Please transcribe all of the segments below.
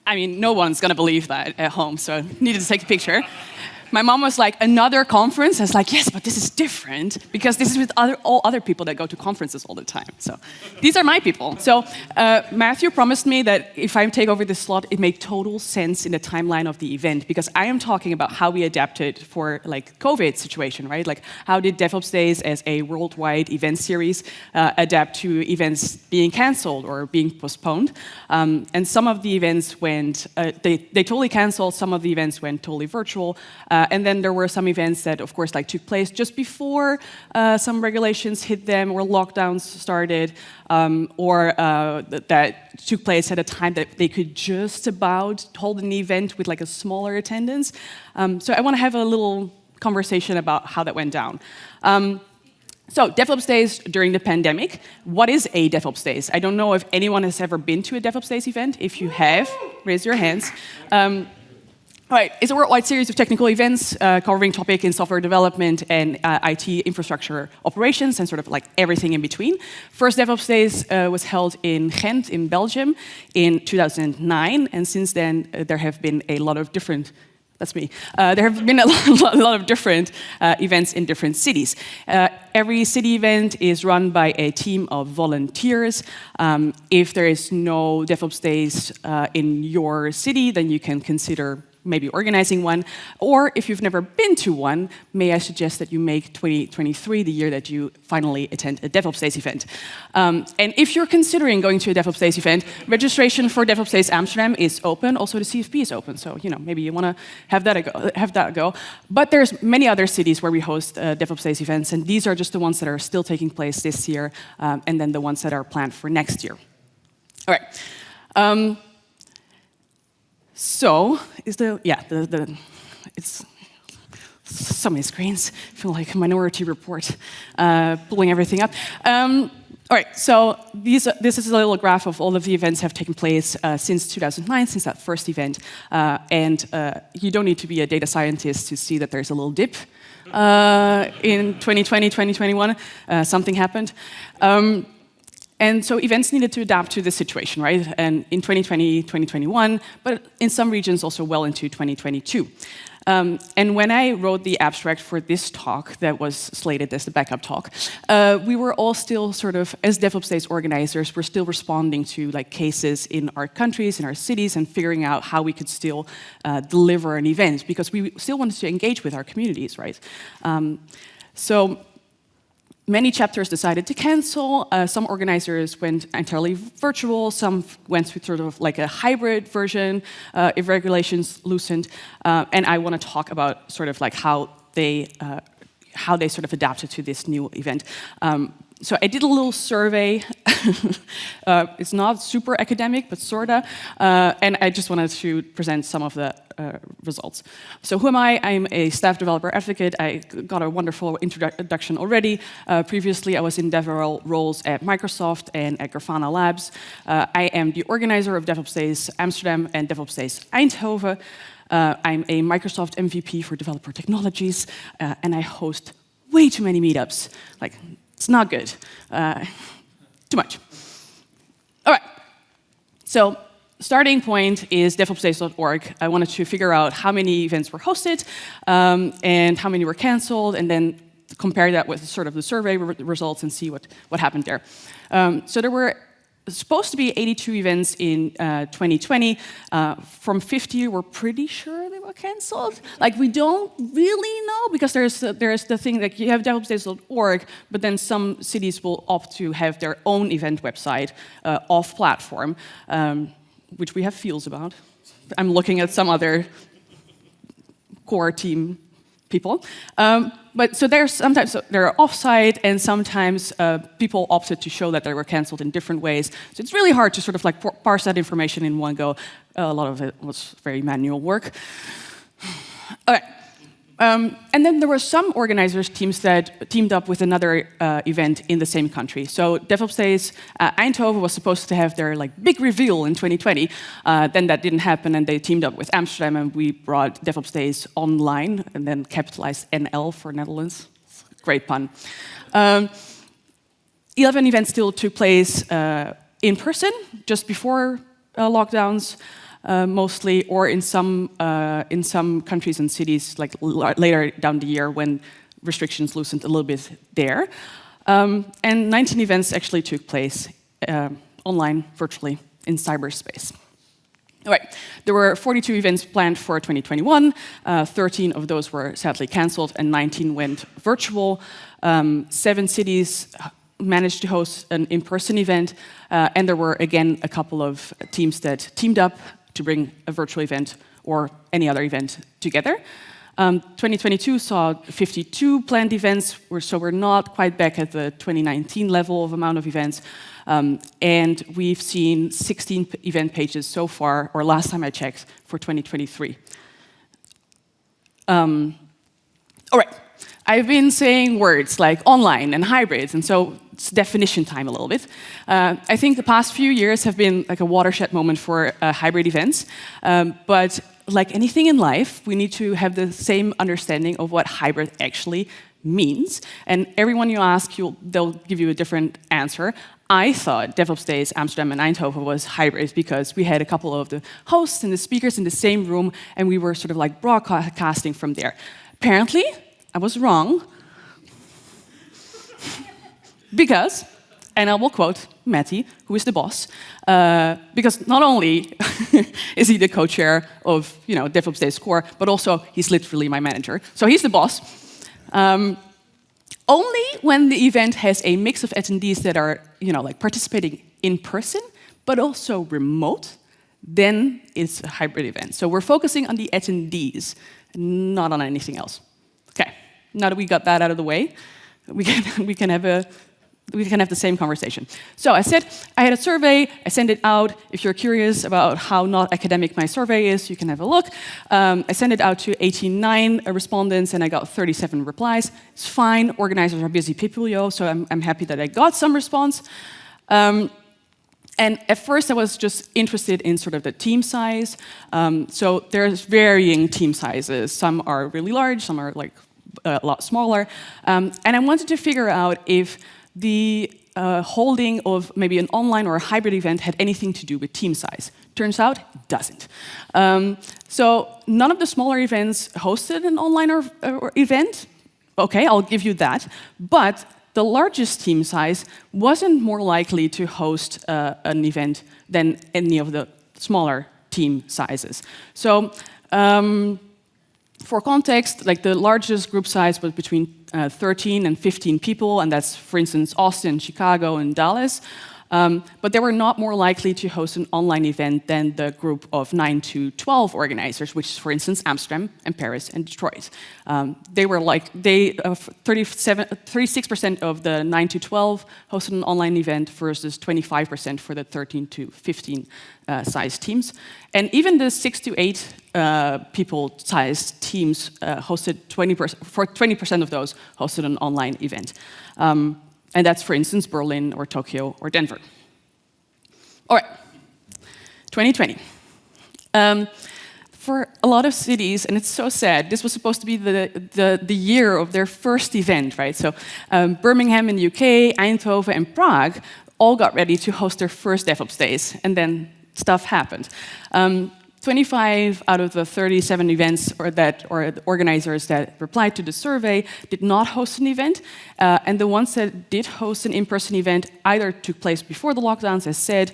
I mean, no one's going to believe that at home, so I needed to take a picture. My mom was like, another conference? I was like, yes, but this is different because this is with all other people that go to conferences all the time. So these are my people. So Matthew promised me that if I take over this slot, it made total sense in the timeline of the event because I am talking about how we adapted for like COVID situation, right? Like how did DevOps Days as a worldwide event series adapt to events being canceled or being postponed? And some of the events went, they totally canceled. Some of the events went totally virtual. And then there were some events that, of course, like took place just before some regulations hit them or lockdowns started, or that took place at a time that they could just about hold an event with like a smaller attendance. So I want to have a little conversation about how that went down. So DevOps Days during the pandemic. What is a DevOps Days? I don't know if anyone has ever been to a DevOps Days event. If you have, raise your hands. Right, it's a worldwide series of technical events covering topics in software development and IT infrastructure operations and sort of like everything in between. First DevOps Days was held in Ghent in Belgium in 2009, and since then there have been a lot of different there have been a lot of different events in different cities. Every city event is run by a team of volunteers. If there is no DevOps Days in your city, then you can consider maybe organizing one, or if you've never been to one, may I suggest that you make 2023 the year that you finally attend a DevOps Days event. And if you're considering going to a DevOps Days event, registration for DevOps Days Amsterdam is open. Also, the CFP is open, so maybe you want to have that a go. But there's many other cities where we host DevOps Days events, and these are just the ones that are still taking place this year, and then the ones that are planned for next year. All right. So, it's so many screens. I feel like a Minority Report, pulling everything up. All right, so this is a little graph of all of the events that have taken place since 2009, since that first event. And you don't need to be a data scientist to see that there's a little dip in 2020, 2021. Something happened. And so events needed to adapt to the situation, right? And in 2020, 2021, but in some regions also well into 2022. And when I wrote the abstract for this talk that was slated as the backup talk, we were all still sort of, as DevOps Days organizers, we're still responding to like cases in our countries, in our cities, and figuring out how we could still deliver an event, because we still wanted to engage with our communities, right? So many chapters decided to cancel. Some organizers went entirely virtual. Some went with sort of like a hybrid version if regulations loosened. And I want to talk about sort of like how they sort of adapted to this new event. So I did a little survey. It's not super academic, but sorta. And I just wanted to present some of the results. So who am I? I'm a staff developer advocate. I got a wonderful introduction already. Previously, I was in DevRel roles at Microsoft and at Grafana Labs. I am the organizer of DevOps Days Amsterdam and DevOps Days Eindhoven. I'm a Microsoft MVP for developer technologies, and I host way too many meetups. Like, it's not good. Too much. All right. So, starting point is DevOpsDays.org. I wanted to figure out how many events were hosted and how many were canceled, and then compare that with sort of the survey results and see what happened there. So there were supposed to be 82 events in 2020. From 50, we're pretty sure they were canceled. Like, we don't really know, because there's the thing that you have DevOpsDays.org, but then some cities will opt to have their own event website off-platform, which we have feels about. I'm looking at some other core team people. But so there's sometimes they're offsite, and sometimes people opted to show that they were canceled in different ways. So it's really hard to sort of like parse that information in one go. A lot of it was very manual work. All right. And then there were some organizers teams that teamed up with another event in the same country. So DevOps Days Eindhoven was supposed to have their like big reveal in 2020. Then that didn't happen, and they teamed up with Amsterdam, and we brought DevOps Days online, and then capitalized NL for Netherlands. Great pun. 11 events still took place in person just before lockdowns. mostly, or in some countries and cities, like later down the year when restrictions loosened a little bit there. And 19 events actually took place online, virtually, in cyberspace. All right, there were 42 events planned for 2021. 13 of those were sadly canceled, and 19 went virtual. 7 cities managed to host an in-person event, and there were, again, a couple of teams that teamed up to bring a virtual event or any other event together. 2022 saw 52 planned events, so we're not quite back at the 2019 level of amount of events. And we've seen 16 event pages so far, or last time I checked, for 2023. All right, I've been saying words like online and hybrids, and so it's definition time a little bit. I think the past few years have been like a watershed moment for hybrid events, but like anything in life, we need to have the same understanding of what hybrid actually means. And everyone you ask, they'll give you a different answer. I thought DevOps Days, Amsterdam and Eindhoven was hybrid because we had a couple of the hosts and the speakers in the same room, and we were sort of like broadcasting from there. Apparently, I was wrong. Because, and I will quote Matty, who is the boss, because not only is he the co-chair of DevOps Days Core, but also he's literally my manager. So he's the boss. Only when the event has a mix of attendees that are like participating in person, but also remote, then it's a hybrid event. So we're focusing on the attendees, not on anything else. Okay, now that we got that out of the way, we can have the same conversation. So I said I had a survey, I sent it out. If you're curious about how not academic my survey is, you can have a look. I sent it out to 89 respondents, and I got 37 replies. It's fine, organizers are busy people, so I'm happy that I got some response. And at first I was just interested in sort of the team size. So there's varying team sizes. Some are really large, some are like a lot smaller. And I wanted to figure out if the holding of maybe an online or a hybrid event had anything to do with team size. Turns out, it doesn't. So none of the smaller events hosted an online or event. Okay, I'll give you that. But the largest team size wasn't more likely to host an event than any of the smaller team sizes. So for context, like the largest group size was between 13 and 15 people, and that's, for instance, Austin, Chicago, and Dallas. But they were not more likely to host an online event than the group of 9 to 12 organizers, which is, for instance, Amsterdam and Paris and Detroit. They were like, 36% of the 9 to 12 hosted an online event versus 25% for the 13 to 15 size teams. And even the 6 to 8 people sized teams hosted 20% of those hosted an online event. And that's, for instance, Berlin or Tokyo or Denver. All right, 2020. For a lot of cities, and it's so sad, this was supposed to be the year of their first event, right? So Birmingham in the UK, Eindhoven, and Prague all got ready to host their first DevOps Days, and then stuff happened. 25 out of the 37 events or the organizers that replied to the survey did not host an event, and the ones that did host an in-person event either took place before the lockdowns, as said,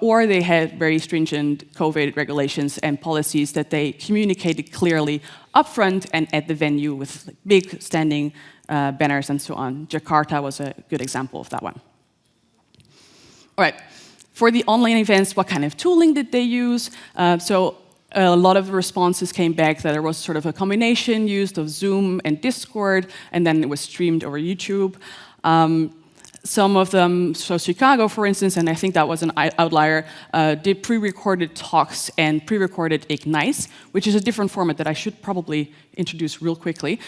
or they had very stringent COVID regulations and policies that they communicated clearly upfront and at the venue with like, big standing banners and so on. Jakarta was a good example of that one. All right. For the online events, what kind of tooling did they use? So a lot of the responses came back that there was sort of a combination used of Zoom and Discord, and then it was streamed over YouTube. Some of them, so Chicago, for instance, and I think that was an outlier, did pre-recorded talks and pre-recorded Ignites, which is a different format that I should probably introduce real quickly.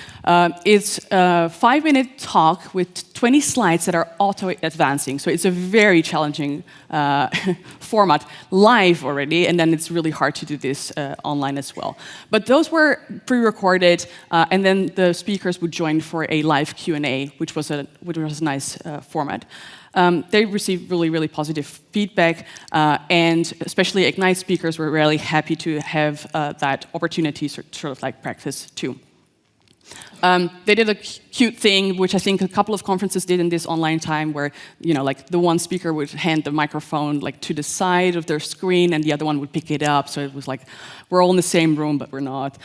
It's a 5-minute talk with 20 slides that are auto-advancing. So it's a very challenging format, live already, and then it's really hard to do this online as well. But those were pre-recorded, and then the speakers would join for a live Q&A, which was a nice format. They received really, really positive feedback, and especially Ignite speakers were really happy to have that opportunity to sort of like practice too. They did a cute thing, which I think a couple of conferences did in this online time, where like the one speaker would hand the microphone like to the side of their screen, and the other one would pick it up. So it was like we're all in the same room, but we're not.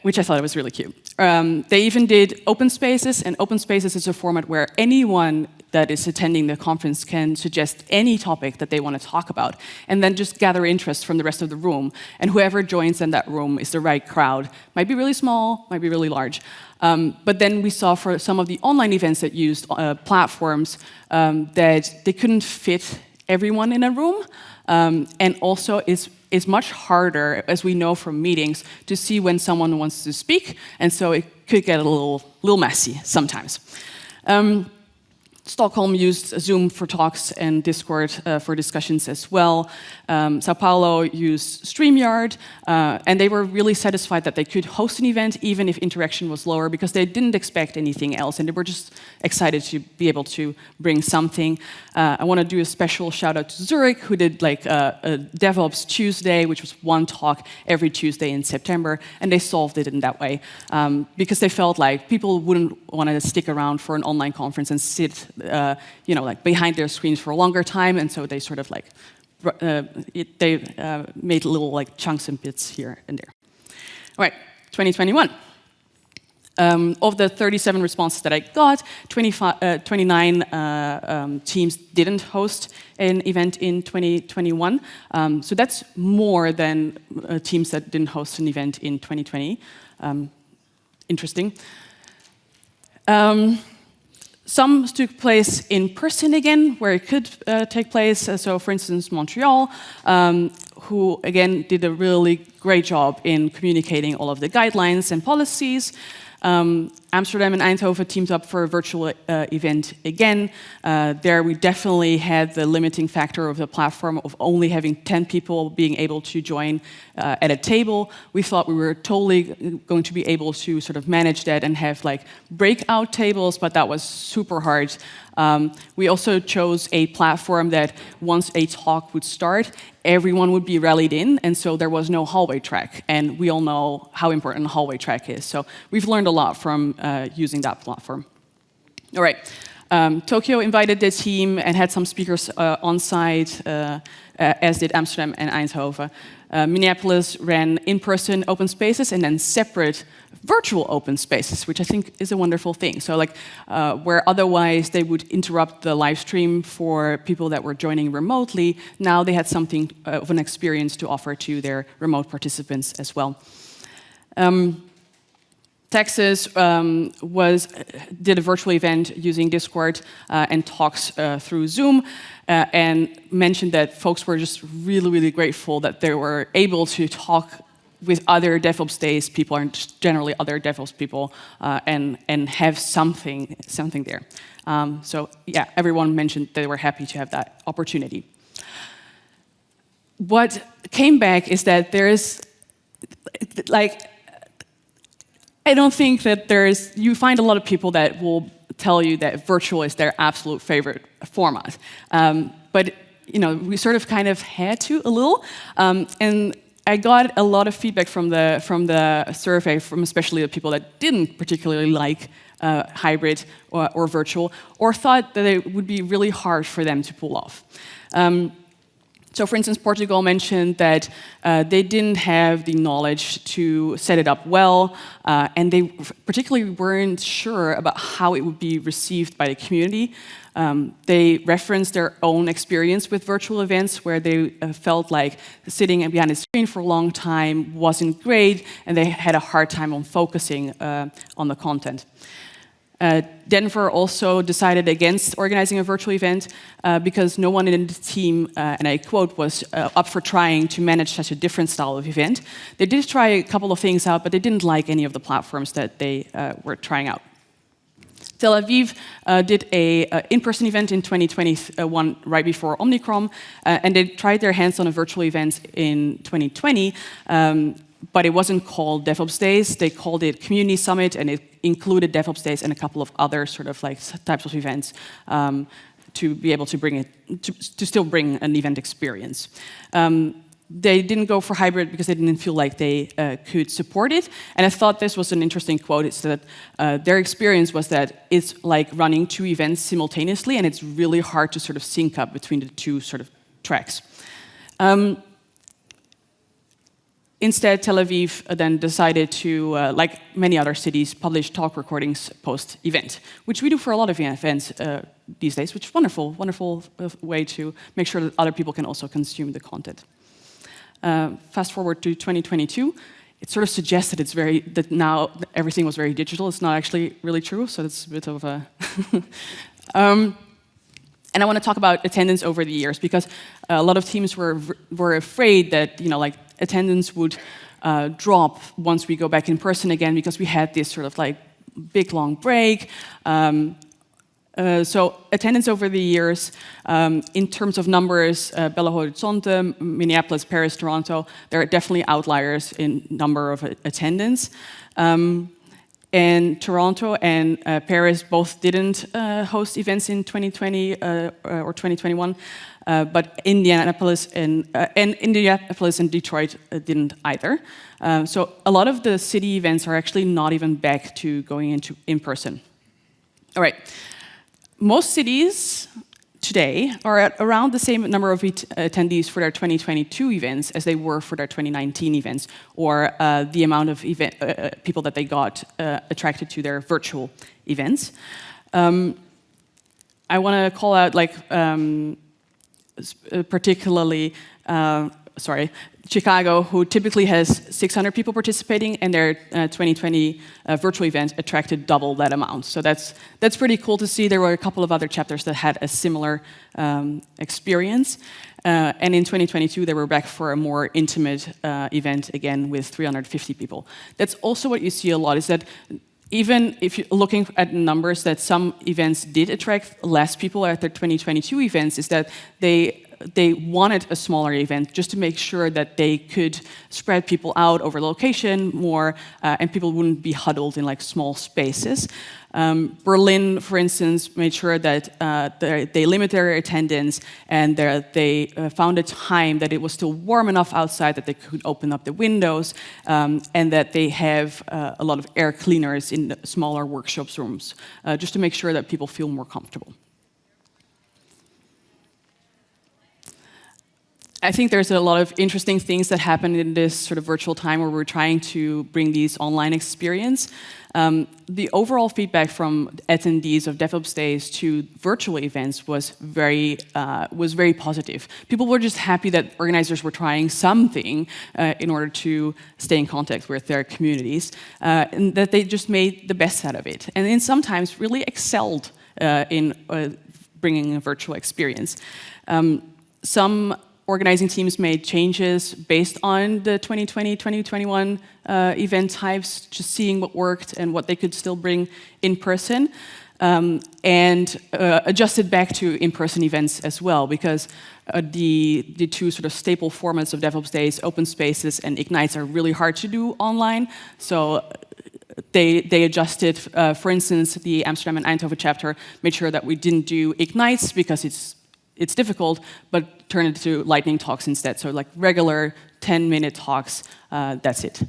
Which I thought was really cute. They even did open spaces, and open spaces is a format where anyone that is attending the conference can suggest any topic that they want to talk about, and then just gather interest from the rest of the room. And whoever joins in that room is the right crowd. Might be really small, might be really large. But then we saw for some of the online events that used platforms that they couldn't fit everyone in a room, and also it's much harder, as we know from meetings, to see when someone wants to speak, and so it could get a little messy sometimes. Stockholm used Zoom for talks and Discord for discussions as well. Sao Paulo used StreamYard, and they were really satisfied that they could host an event even if interaction was lower, because they didn't expect anything else, and they were just excited to be able to bring something. I want to do a special shout out to Zurich, who did like a DevOps Tuesday, which was one talk every Tuesday in September, and they solved it in that way, because they felt like people wouldn't want to stick around for an online conference and sit like behind their screens for a longer time, and so they sort of like made little like chunks and bits here and there. All right, 2021. Of the 37 responses that I got, 29 teams didn't host an event in 2021. So that's more than teams that didn't host an event in 2020. Interesting. Some took place in person again, where it could take place. So, for instance, Montreal, who again did a really great job in communicating all of the guidelines and policies. Amsterdam and Eindhoven teamed up for a virtual event again. There we definitely had the limiting factor of the platform of only having 10 people being able to join at a table. We thought we were totally going to be able to sort of manage that and have like breakout tables, but that was super hard. We also chose a platform that once a talk would start, everyone would be rallied in, and so there was no hallway track. And we all know how important a hallway track is. So we've learned a lot from using that platform. All right. Tokyo invited the team and had some speakers on site, as did Amsterdam and Eindhoven. Minneapolis ran in-person open spaces and then separate virtual open spaces, which I think is a wonderful thing. So like where otherwise they would interrupt the live stream for people that were joining remotely, now they had something of an experience to offer to their remote participants as well. Texas did a virtual event using Discord and talks through Zoom, and mentioned that folks were just really, really grateful that they were able to talk with other DevOps Days people and just generally other DevOps people and have something there. So yeah, everyone mentioned they were happy to have that opportunity. What came back is that there is like, I don't think that you find a lot of people that will tell you that virtual is their absolute favorite format. But we sort of kind of had to a little. And I got a lot of feedback from the survey, from especially the people that didn't particularly like hybrid or virtual, or thought that it would be really hard for them to pull off. So, for instance, Portugal mentioned that they didn't have the knowledge to set it up well, and they particularly weren't sure about how it would be received by the community. They referenced their own experience with virtual events, where they felt like sitting behind a screen for a long time wasn't great, and they had a hard time on focusing on the content. Denver also decided against organizing a virtual event because no one in the team, and I quote, was up for trying to manage such a different style of event. They did try a couple of things out, but they didn't like any of the platforms that they were trying out. Tel Aviv did an in-person event in 2021, right before Omicron, and they tried their hands on a virtual event in 2020, but it wasn't called DevOps Days. They called it Community Summit, and it included DevOps Days and a couple of other sort of like types of events to be able to bring it to still bring an event experience. They didn't go for hybrid because they didn't feel like they could support it. And I thought this was an interesting quote. It's that their experience was that it's like running 2 events simultaneously, and it's really hard to sort of sync up between the 2 sort of tracks. Instead, Tel Aviv then decided to, like many other cities, publish talk recordings post-event, which we do for a lot of events these days, which is wonderful, wonderful way to make sure that other people can also consume the content. Fast forward to 2022, it sort of suggests that that now everything was very digital. It's not actually really true, so it's a bit of a... And I want to talk about attendance over the years, because a lot of teams were afraid that attendance would drop once we go back in person again, because we had this sort of like big long break. So attendance over the years, in terms of numbers, Belo Horizonte, Minneapolis, Paris, Toronto, there are definitely outliers in number of attendance. And Toronto and Paris both didn't host events in 2020 or 2021, but Indianapolis and Detroit didn't either. So a lot of the city events are actually not even back to going into in-person. All right. Most cities today are at around the same number of attendees for their 2022 events as they were for their 2019 events, or the amount of people that they got attracted to their virtual events. I want to call out, particularly, Chicago, who typically has 600 people participating, and their 2020 virtual event attracted double that amount. So that's pretty cool to see. There were a couple of other chapters that had a similar experience. And in 2022, they were back for a more intimate event, again, with 350 people. That's also what you see a lot, is that even if you're looking at numbers that some events did attract less people at their 2022 events, is that they wanted a smaller event just to make sure that they could spread people out over location more, and people wouldn't be huddled in like small spaces. Berlin, for instance, made sure that they limit their attendance, and they found a time that it was still warm enough outside that they could open up the windows, and that they have a lot of air cleaners in the smaller workshops rooms, just to make sure that people feel more comfortable. I think there's a lot of interesting things that happen in this sort of virtual time where we're trying to bring these online experience. The overall feedback from attendees of DevOps Days to virtual events was very positive. People were just happy that organizers were trying something in order to stay in contact with their communities, and that they just made the best out of it, and then sometimes really excelled in bringing a virtual experience. Some organizing teams made changes based on the 2020-2021 event types, just seeing what worked and what they could still bring in person, and adjusted back to in-person events as well, because the 2 sort of staple formats of DevOps Days, Open Spaces and Ignites, are really hard to do online. So they adjusted, for instance, the Amsterdam and Eindhoven chapter made sure that we didn't do Ignites because it's difficult, but turn it to lightning talks instead. So like regular 10-minute talks, that's it.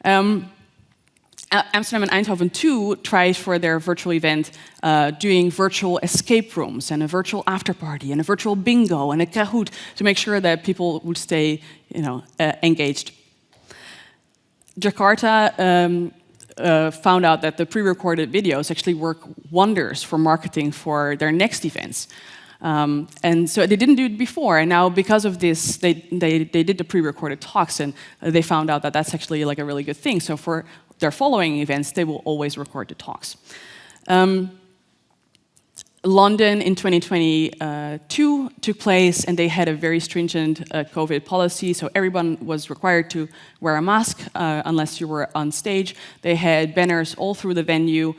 Amsterdam and Eindhoven too tried for their virtual event doing virtual escape rooms and a virtual after party and a virtual bingo and a Kahoot to make sure that people would stay, engaged. Jakarta found out that the pre-recorded videos actually work wonders for marketing for their next events. And so they didn't do it before, and now because of this, they did the pre-recorded talks, and they found out that that's actually like a really good thing. So for their following events, they will always record the talks. London in 2022 took place, and they had a very stringent COVID policy, so everyone was required to wear a mask unless you were on stage. They had banners all through the venue,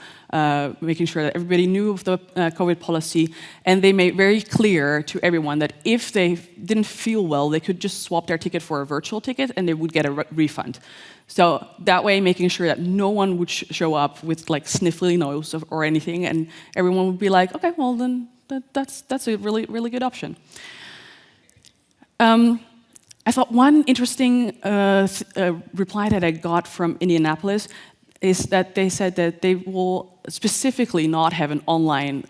making sure that everybody knew of the COVID policy, and they made very clear to everyone that if they didn't feel well, they could just swap their ticket for a virtual ticket, and they would get a refund. So that way, making sure that no one would show up with like sniffly nose or anything, and everyone would be like, okay, well then that's a really good option. I thought one interesting reply that I got from Indianapolis is that they said that they will specifically not have an online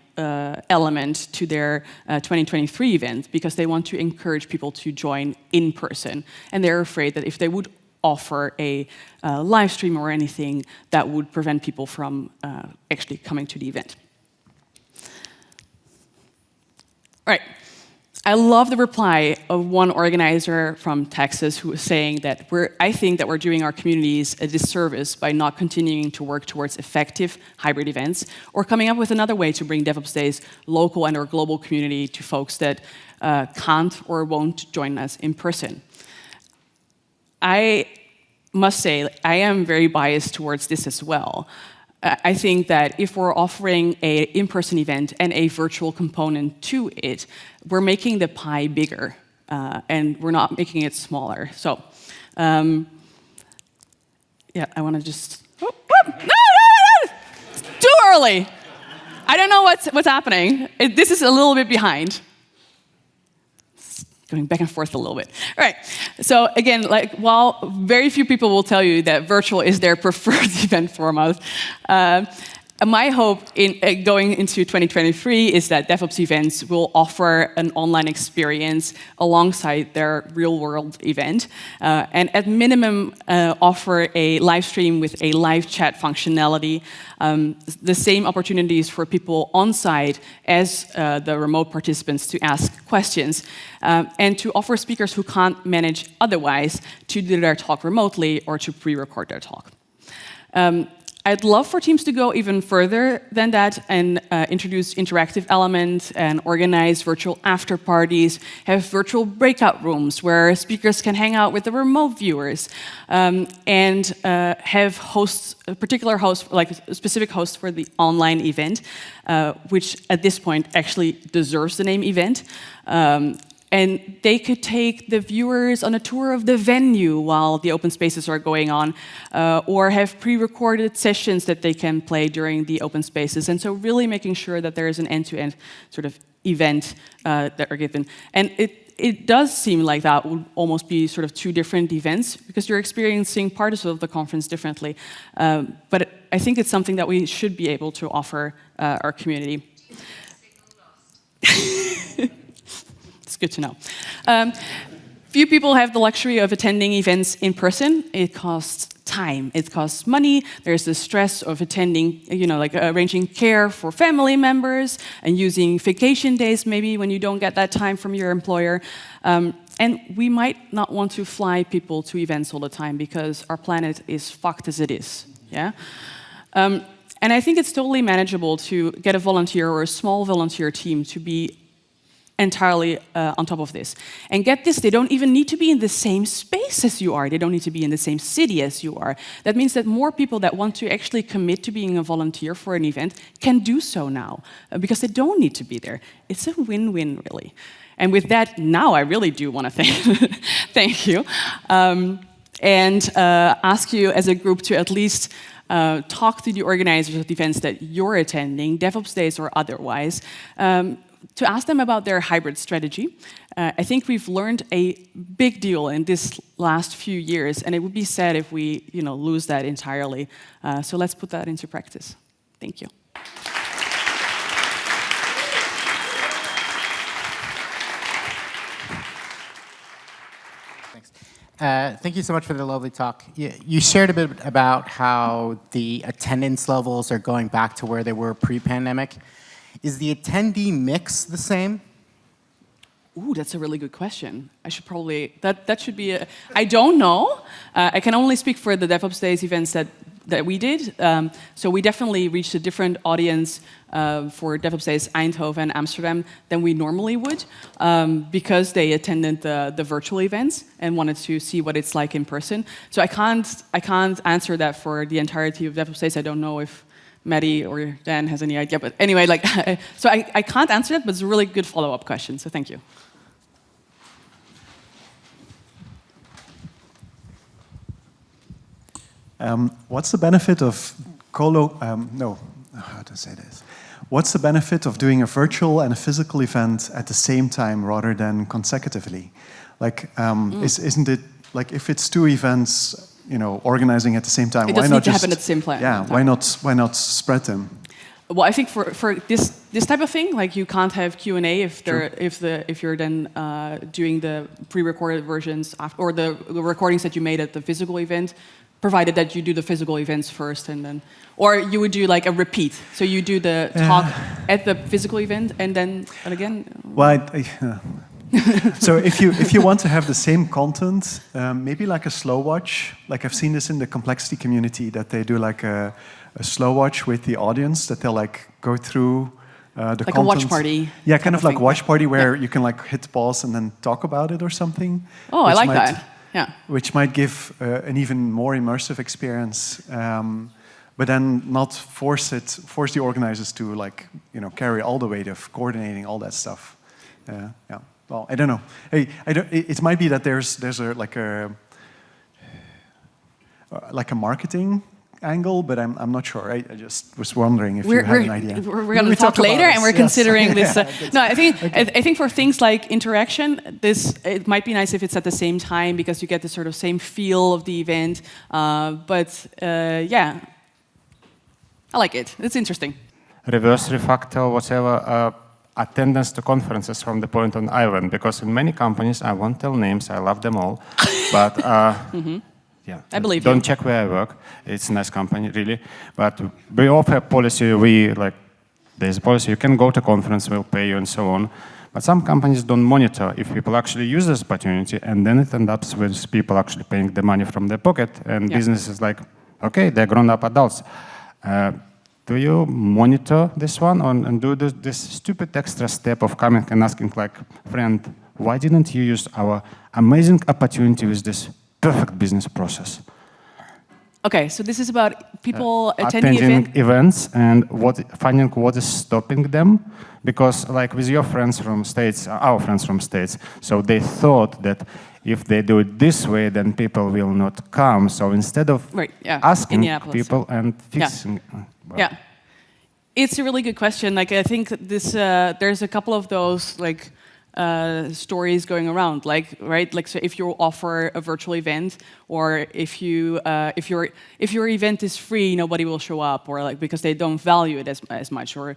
element to their 2023 event because they want to encourage people to join in person, and they're afraid that if they would offer a live stream or anything, that would prevent people from actually coming to the event. All right. I love the reply of one organizer from Texas who was saying that I think that we're doing our communities a disservice by not continuing to work towards effective hybrid events or coming up with another way to bring DevOps Days local and or global community to folks that can't or won't join us in person. I must say, I am very biased towards this as well. I think that if we're offering an in-person event and a virtual component to it, we're making the pie bigger, and we're not making it smaller. So, yeah, I want to just... Oh, oh, no! It's too early! I don't know what's happening. This is a little bit behind. Going back and forth a little bit. All right. So again, like while very few people will tell you that virtual is their preferred event format, my hope in going into 2023 is that DevOps events will offer an online experience alongside their real-world event, and at minimum offer a live stream with a live chat functionality, the same opportunities for people on site as the remote participants to ask questions, and to offer speakers who can't manage otherwise to do their talk remotely or to pre-record their talk. I'd love for teams to go even further than that and introduce interactive elements and organize virtual after parties, have virtual breakout rooms where speakers can hang out with the remote viewers, and have hosts, a particular host, like a specific host for the online event, which at this point actually deserves the name event. And they could take the viewers on a tour of the venue while the open spaces are going on, or have pre-recorded sessions that they can play during the open spaces. And so really making sure that there is an end-to-end sort of event that are given. And it does seem like that would almost be sort of two different events because you're experiencing parts of the conference differently. But I think it's something that we should be able to offer our community. It's good to know. Few people have the luxury of attending events in person. It costs time, it costs money. There's the stress of attending, like arranging care for family members and using vacation days maybe when you don't get that time from your employer. And we might not want to fly people to events all the time because our planet is fucked as it is. Yeah. And I think it's totally manageable to get a volunteer or a small volunteer team to be entirely on top of this. And get this, they don't even need to be in the same space as you are. They don't need to be in the same city as you are. That means that more people that want to actually commit to being a volunteer for an event can do so now, because they don't need to be there. It's a win-win, really. And with that, now I really do want to thank you. And ask you as a group to at least talk to the organizers of the events that you're attending, DevOps Days or otherwise, to ask them about their hybrid strategy. I think we've learned a big deal in this last few years, and it would be sad if we lose that entirely. So let's put that into practice. Thank you. Thanks. Thank you so much for the lovely talk. You shared a bit about how the attendance levels are going back to where they were pre-pandemic. Is the attendee mix the same? Ooh, that's a really good question. I should probably, that should be I don't know. I can only speak for the DevOps Days events that that we did. So we definitely reached a different audience for DevOps Days Eindhoven, Amsterdam than we normally would, because they attended the virtual events and wanted to see what it's like in person. So I can't answer that for the entirety of DevOps Days. I don't know if Maddie or Dan has any idea, but anyway, like, so I can't answer that, but it's a really good follow-up question. So thank you. What's the benefit of how to say this? What's the benefit of doing a virtual and a physical event at the same time rather than consecutively? Like, isn't it like if it's 2 events, organizing at the same time? It doesn't need to happen at the same time. Yeah, why not spread them? Well, I think for this type of thing, like you can't have Q&A if you're then doing the pre-recorded versions or the recordings that you made at the physical event, provided that you do the physical events first and then, or you would do like a repeat. So you do the talk at the physical event and then again. Well, so if you want to have the same content, maybe like a slow watch. Like I've seen this in the complexity community that they do like a slow watch with the audience that they'll like go through the like content. a watch party. Yeah, kind of like watch party where you can like hit pause and then talk about it or something. Oh, I like that. Yeah. Which might give an even more immersive experience, but then not force the organizers to like carry all the weight of coordinating all that stuff. Yeah. Well, I don't know. Hey, it might be that there's a marketing angle, but I'm not sure. I just was wondering if you had an idea. We're going to talk later, and we're considering this. No, I think for things like interaction, it might be nice if it's at the same time because you get the sort of same feel of the event. Yeah, I like it. It's interesting. Reverse refactor, whatever. Attendance to conferences from the point on I went, because in many companies, I won't tell names, I love them all, but yeah, I believe don't you. check where I work. It's a nice company, really. But we offer policy, there's a policy, you can go to conference, we'll pay you and so on. But some companies don't monitor if people actually use this opportunity, and then it ends up with people actually paying the money from their pocket, and business is like, okay, they're grown-up adults. Do you monitor this one and do this stupid extra step of coming and asking like, friend, why didn't you use our amazing opportunity with this perfect business process? Okay, so this is about people attending events and finding what is stopping them. Because like with your friends from States, our friends from States, so they thought that if they do it this way, then people will not come. So instead of asking people and fixing... Yeah, it's a really good question. Like I think this, there's a couple of those like stories going around. Like like so if you offer a virtual event, or if your event is free, nobody will show up, or like because they don't value it as much. Or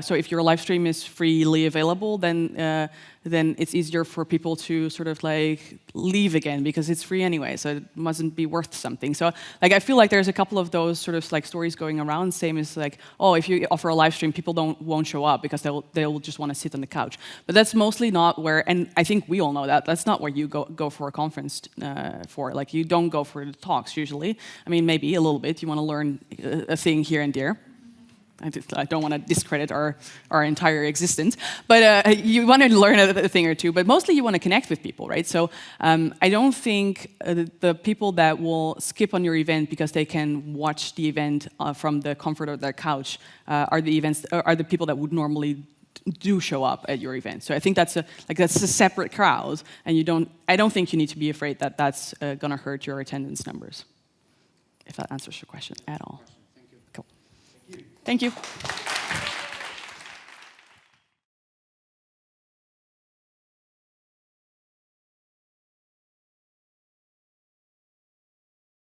so if your live stream is freely available, then it's easier for people to sort of like leave again because it's free anyway, so it mustn't be worth something. So like I feel like there's a couple of those sort of like stories going around. Same as like, oh, if you offer a live stream, people won't show up because they'll just want to sit on the couch. But that's mostly not where, and I think we all know that's not where you go for a conference for. Like you don't go for the talks usually. I mean, maybe a little bit. You want to learn a thing here and there. I don't want to discredit our entire existence, but you want to learn a thing or two, but mostly you want to connect with people, right? So I don't think the people that will skip on your event because they can watch the event from the comfort of their couch are the people that would normally do show up at your event. So I think that's a separate crowd, and I don't think you need to be afraid that that's going to hurt your attendance numbers. If that answers your question at all. Thank you.